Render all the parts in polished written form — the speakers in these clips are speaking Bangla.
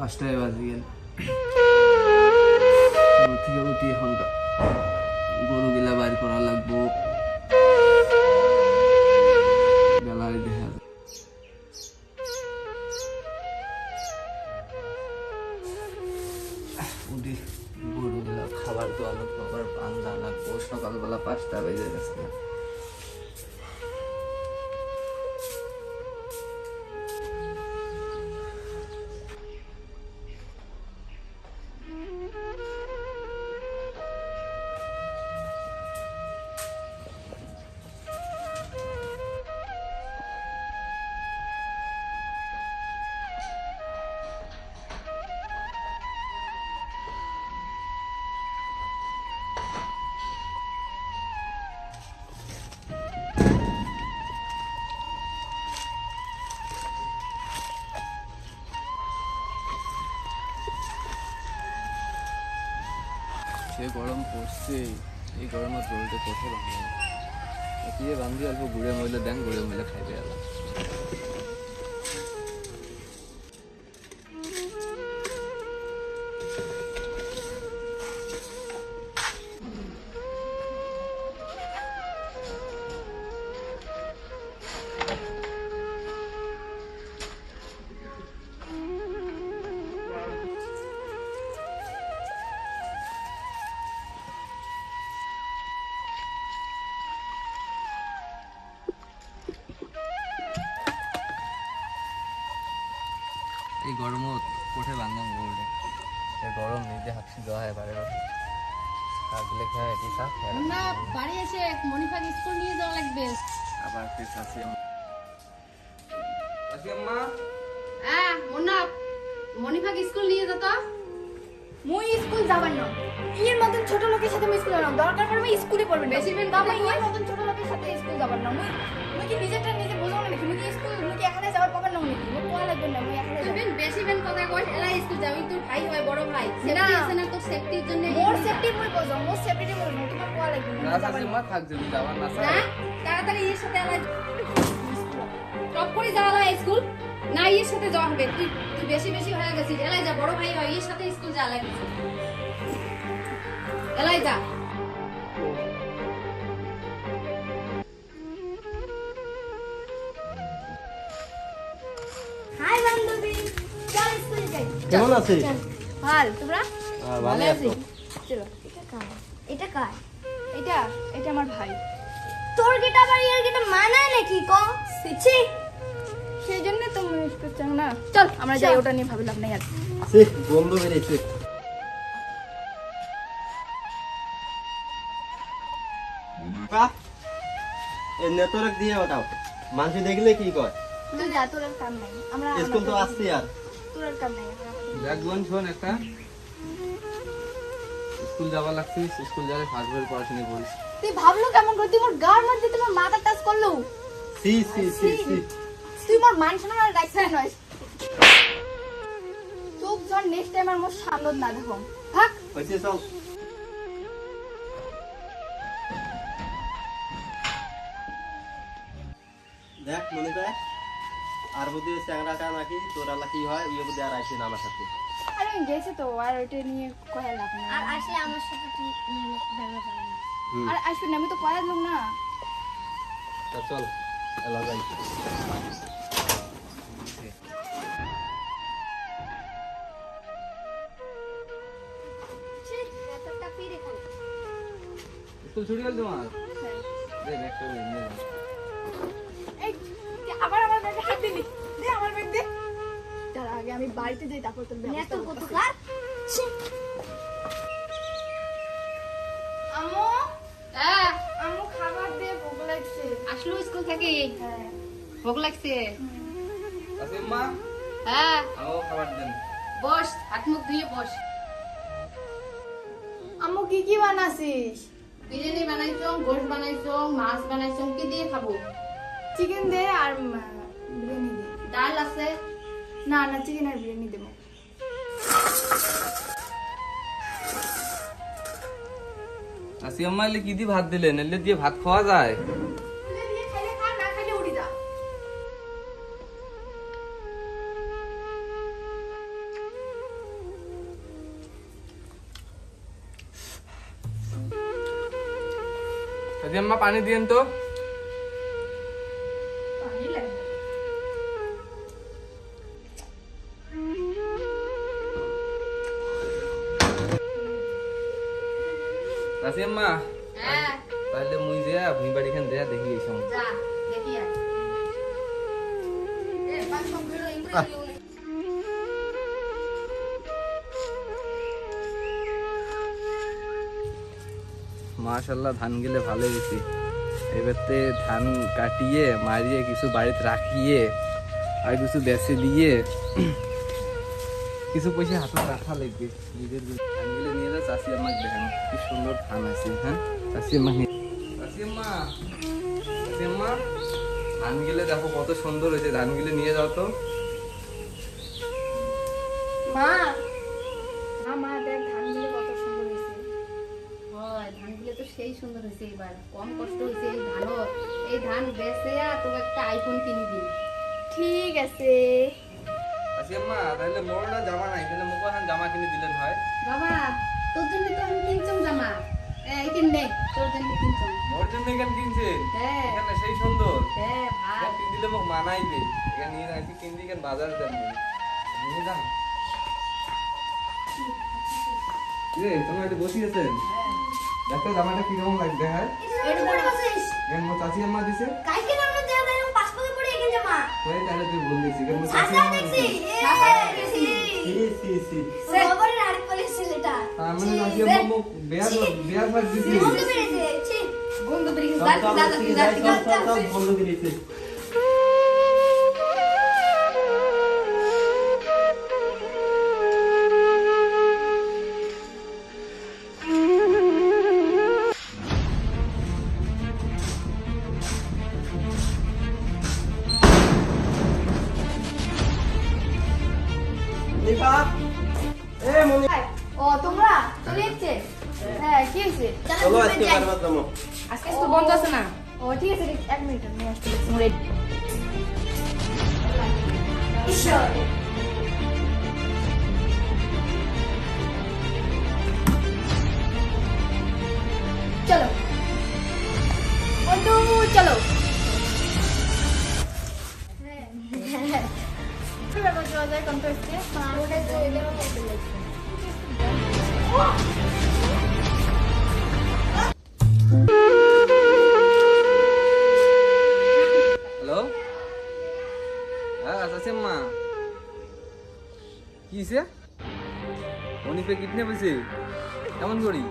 পাঁচটায় বাজে গেল থেকে উঠি এখন গরুগুলা বাইর করা লাগবো বেলায় দেখা উঠি গরুগুলা খাবার তো আলো খাবার পান্ডা লাগবো সকালবেলা 5টা বেজে গেছে সে গরম পড়ছে এই গরমের রোলটা কোথায় বাঁধবে দিয়ে বান্ধি অল্প গুড়ে মহিলা দেন গুড়ে মহিলা খাইবে আলা এই গরমত কোঠে বান্ধব গোল্ডে এই গরম নিজে হাঁকছি দেওয়া হয় বারে বারে থাকলে খায় এটি শাক না বাড়ি এসে মনিফাকে স্কুল নিয়ে যাওয়া লাগবে আবার তুই শাসি আম্মা মুন্না মনিফাকে স্কুল নিয়ে যা তো মুই স্কুল যাবার না এর মতন ছোট লোকের সাথে আমি স্কুলে না দরকার পড়ে আমি স্কুলে পড়বে বেশি বেন বাবা কথা কই এর মতন ছোট লোকের সাথে স্কুল যাবার না মুই কি নিজেরটা নিজে বোঝো না নাকি মুই কি স্কুল মুই কি এখানে যাওয়ার পাবার না নাকি মুই কোয়া লাগবে না মুই এখানে তুই যাব বেন বেশি বেন কথা কই এলা স্কুল যাবি তোর ভাই হয় বড় ভাই সেফটি আছে না তোর সেফটির জন্য মোর সেফটি মুই বোঝো মোর সেফটি মুই বোঝো তোমার কোয়া লাগবে না শাসি মা থাক যদি যাবার না না তাড়াতাড়ি এর সাথে এলা টপ করে যাওয়া স্কুল না এর সাথে যাওয়া হবে তুই তুই বেশি বেশি হয়ে গেছিস এলাই যা বড় ভাই হয় এর সাথে স্কুল যা লাগবে এলাই যা হাই বান্ধবী চল স্কুলে যাই কেমন আছিস? ভাল তোমরা ভালো আছি। চলো এটা কার এটা এটা আমার ভাই তোর গেটা আবার এর গেটা মানায় নাকি ক ছি সেই জন্য তো মনে করছে না চল আমরা যাই ওটা নিয়ে ভাবলাম না আর সে গন্ধ বেরিয়েছে। এই নেটওয়ার্ক দিয়ে ওটাও মানুষ দেখলে কি কয় তুই যা তোর আর কাম নাই আমরা স্কুল তো আসছি আর তোর আর কাম নাই দেখ বোন শোন একটা স্কুল যাবার লাগছিস স্কুল যাবে ফার্স্ট বই পড়াশোনা করিস তুই ভাবলো কেমন করে তুই মোর গার মধ্যে তোমার মাথা টাচ করলো সি সি সি সি তুই মোর মান সম্মান রাখছিস নয় চোখ ঝড় নেক্সট টাইম আর মোর সামনে না দেখো থাক হইছে চল দেখ মনে দেখ আর বুদ্ধি চ্যাংড়াটা নাকি তোর আল্লাহ কি হয় ইয়ে বুদ্ধি আর আইসে না আমার সাথে আরে গেছে তো আর ওইটা নিয়ে কয়া লাভ না আর আসলে আমার সাথে তুই দেখা যাবে না আর আসবে না আমি তো কয়ার লোক না তা চল এলা যাই এতটা ফিরে খালি স্কুল ছুটি গেল তোমার দে ব্যাগটা নিয়ে যা এই তুই আবার আমার ব্যাগে হাত দিলি দে আমার ব্যাগ দে তার আগে আমি বাড়িতে যাই তারপর তোর নে ব্যবস্থা তোর করতে কত কার আম্মু হ্যাঁ আম্মু খাবার দে ভোগ লাগছে আসলো স্কুল থেকে হ্যাঁ ভোগ লাগছে আসিম মা হ্যাঁ আও খাবার দেন হাত মুখ ধুয়ে বস। আম্মু কি কি বানাছিস? বিরিয়ানি বানাইছো, গোশত বানাইছো, মাছ বানাইছো, কি দিয়ে খাবো? চিকেন দে আর বিরিয়ানি দে। ডাল আছে? না না, চিকেন আর বিরিয়ানি দেবো। আসি আম্মা এলে কি দিয়ে ভাত দিলেন? এলে দিয়ে ভাত খাওয়া যায়? তুই দিয়ে খাইলে খা, না খাইলে উড়ি যা। আসি আম্মা পানি দিয়েন তো। পানি লাগবে। আসি আম্মা হ্যাঁ, তাহলে মুই যা ভুই বাড়ি খান দেয়া দেখি এই সময়। যা দেখি আয়। এ পাঁচ সব বেরো ইংরেজি উনি। মাশাল্লাহ ধান গেলে ভালো হয়েছে। এবারতে ধান কাটিয়ে মারিয়ে কিছু বাড়িতে রাখিয়ে আর কিছু বেচে দিয়ে কিছু পয়সা হাতে রাখা লাগবে নিজের জন্য। ধান গেলে নিয়ে যা চাষি আমাকে দেখান কি সুন্দর ধান আছে। হ্যাঁ চাষি আম্মা চাষি আম্মা চাষি আম্মা ধান গেলে দেখো কত সুন্দর হয়েছে, ধান গেলে নিয়ে যাও তো। মা, মা দেখ ধানগুলো কত সুন্দর হয়েছে। হয়, ধানগুলো তো সেই সুন্দর হয়েছে। এবার কম কষ্ট হয়েছে এই ধানও। এই ধান বেচে তোকে একটা আইফোন কিনে দিন। ঠিক আছে। চাষি আম্মা তাহলে মোর না জামা নাই, তাহলে মোকে এখন জামা কিনে দিলেন হয়। বাবা, তোর জন্য তো আমি কিনছম জামা। এই কিন নে, তোর জন্য কিনছম। মোর জন্য এখানে কিনছেন? হ্যাঁ এখানে সেই সুন্দর হ্যাঁ ভাই। এখানে কিন দিলে মোক মানাইবে। এখানে নিয়ে যাচ্ছি কিন দিয়ে এখানে বাজারে দেন নিয়ে যান। রে তোমার একটু বসি আছেন? দেখো জামাটা কিরকম লাগবে। হ্যাঁ এটা পরে বসিস। এখানে মোর চাচি আম্মা দিছে। কালকে আমরা যা যাই পাসপোর্টে পড়ে এখানে জামা। ওই তাহলে তুই ভুল দিছিস। এখানে মোর চাচি আচ্ছা আম্মা দেখছি। দিছে। বাবারে আড়ি করে ছেলেটা। তার মানে চাচি আম্মা মোক বেয়ার ভাত দিছে। বন্ধ বেরেছে। ছি। বন্ধু বেরিয়ে যা। বন্ধ দিয়েছে। নিকা এ মনি ও তোমরা চলে এসেছে? হ্যাঁ, কি হয়েছে? চলো আজকে বারবার যাবো। আজকে স্কুল বন্ধ আছে না? ও ঠিক আছে, এক মিনিট নিয়ে আসতে মোরে। ঈশ্বর, চলো বন্ধু চলো। হ্যালো হ্যাঁ চাচি আম্মা কি হয়েছে? মনিপে কিডন্যাপ হয়েছে? কেমন করি?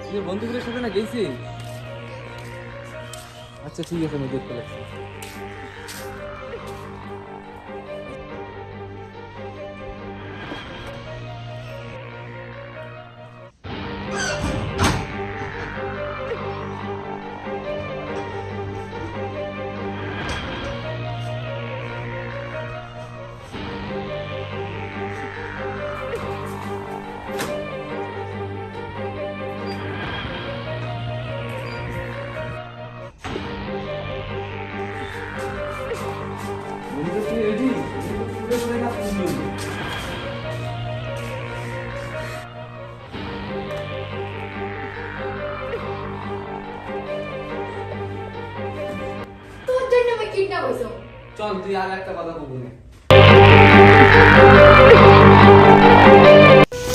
তুই বন্ধুগুলোর সাথে না গেছি? আচ্ছা ঠিক আছে আমি দেখতে লাগছি। বন্ধু তুই রেডি? পুরো করে না বন্ধু। তোর জন্য আমি কিডন্যাপ হইছো। চল তুই আর একটা কথা বলবি না।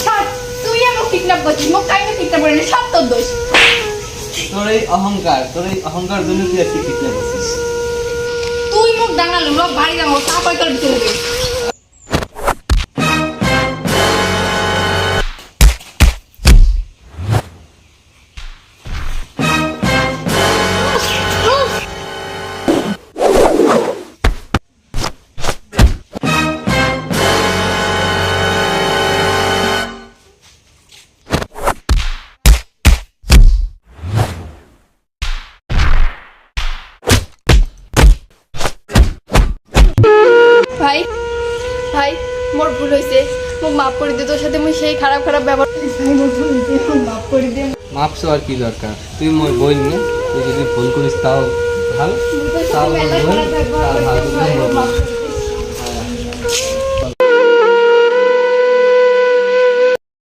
ছাড়, তুই আমাকে কিডন্যাপ করছিস। মোক কাইনে কিডন্যাপ করে না, সব তোর দোষ। তোর এই অহংকার জন্য তুই আজকে কিডন্যাপ হচ্ছিস। তুই মোক দাঁড়ালো, লোক বাড়ি যাবো, তারপরে তোর ভিতরে দেবে। ভাই মোর ভুল হয়েছে মোক মাফ করে দে তোর সাথে মুই সেই খারাপ খারাপ ব্যবহার ভাই মোর ভুল হয়েছে মাফ করে দে মাপ চাওয়ার কি দরকার, তুই মোর বই নিয়ে তুই যদি ভুল করিস তাও ভাল, তোর তাও সাথে মেলা মোর বোন, খারাপ ব্যবহার তাও ভাল, করতে কিন্তু মোর বোন। মাফ করে দে।